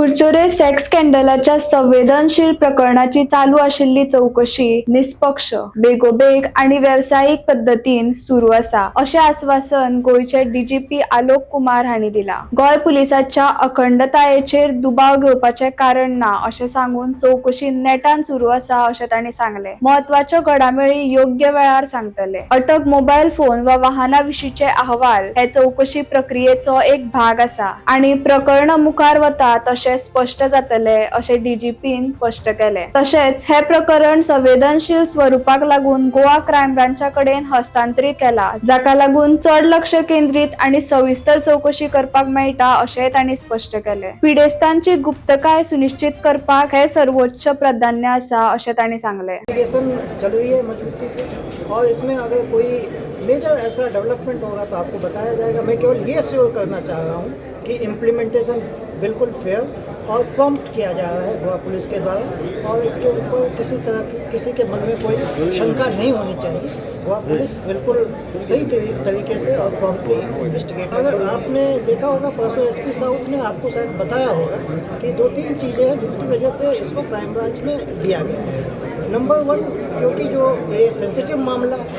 कुरचोरे sex स्कॅन्डलाच्या संवेदनशील प्रकरणाची चालू आशिल्ली चौकशी निष्पक्ष, बेगोबेग आणि व्यावसायिक पद्धतीन सुरू आसा अशें आश्वासन गोयचे डीजीपी आलोक कुमार हांणी दिला। गोय पुलिसाच्या अखंडतायेचेर दुबाव घेवपाचे कारण ना अशें सांगून चौकशी नेटान सुरू आसा अशें तांणी सांगले। म्हत्वाच्यो घडामोडी योग्य वेळार सांगतले। अटक मोबाईल फोन वा वाहना विशींचे अहवाल हे चौकशी प्रक्रियेचो एक भाग आसा आणि प्रकरण मुखार वता तशें स्पष्ट जातले अशें डीजीपीन स्पष्ट केले। तशेंच हे प्रकरण संवेदनशील स्वरूपाक लागून गोवा क्रायम ब्रांचा कडेन हस्तांतरीत केला, जाका लागून चड लक्ष केंद्रीत आणि सविस्तर चौकशी करपाक मेळटा अशें तांणी स्पष्ट केले। पिडेस्तांची गुप्तकाय सुनिश्चित करपाक हे सर्वोच्च प्राधान्य आसा अशें तांणी सांगले। चल रही है मजबूती से और इसमें अगर कोई मेजर ऐसा डेवलपमेंट होगा तो आपको बताया जाएगा। मैं केवल ये श्योर करना चाह रहा हूँ कि इम्प्लीमेंटेशन बिल्कुल फेयर और प्रॉम्प्ट किया जा रहा है गोवा पुलिस के द्वारा, और इसके ऊपर किसी तरह की किसी के मन में कोई शंका नहीं होनी चाहिए। गोवा पुलिस बिल्कुल सही तरीके से और प्रॉम्प्टली इन्वेस्टिगेट। अगर आपने देखा होगा परसों एसपी साउथ ने आपको शायद बताया होगा कि 2-3 चीज़ें हैं जिसकी वजह से इसको क्राइम ब्रांच में दिया गया है। नंबर 1, क्योंकि जो ये सेंसिटिव मामला है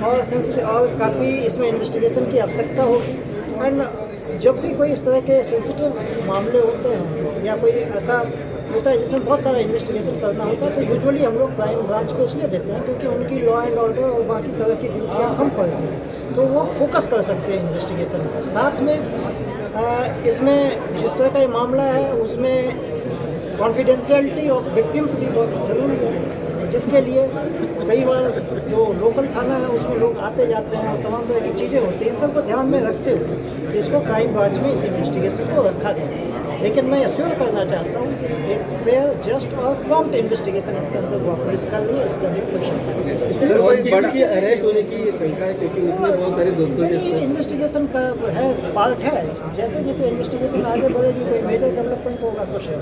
और काफ़ी इसमें इन्वेस्टिगेशन की आवश्यकता होगी। एंड जब भी कोई इस तरह के सेंसिटिव मामले होते हैं या कोई ऐसा होता है जिसमें बहुत सारा इन्वेस्टिगेशन करना होता है, तो यूजुअली हम लोग क्राइम ब्रांच को इसलिए देते हैं क्योंकि उनकी लॉ एंड ऑर्डर और बाकी तरह की ड्यूटियाँ कम पड़ती हैं, तो वो फोकस कर सकते हैं इन्वेस्टिगेशन पर। साथ में इसमें जिस तरह का ये मामला है उसमें कॉन्फिडेंशियलिटी ऑफ विक्टिम्स भी बहुत ज़रूरी है, जिसके लिए कई बार जो लोकल थाना है उसमें लोग आते जाते हैं और तमाम तरह की चीज़ें होती हैं। इन सबको ध्यान में रखते हुए इसको क्राइम ब्रांच में इस इन्वेस्टिगेशन को रखा गया है। लेकिन मैं एश्योर करना चाहता हूँ कि एक फेयर, जस्ट और प्रॉम्प्ट इन्वेस्टिगेशन इसके अंदर गोवा पुलिस कर लिए, इसका भी कोई शंका नहीं। और बड़ की अरेस्ट होने की शंका है क्योंकि उसने बहुत सारे दोस्तों से इन्वेस्टिगेशन का है, पार्ट है। जैसे जैसे इन्वेस्टिगेशन आगे बढ़ेगी कोई मेजर डेवलपमेंट होगा तो शेयर।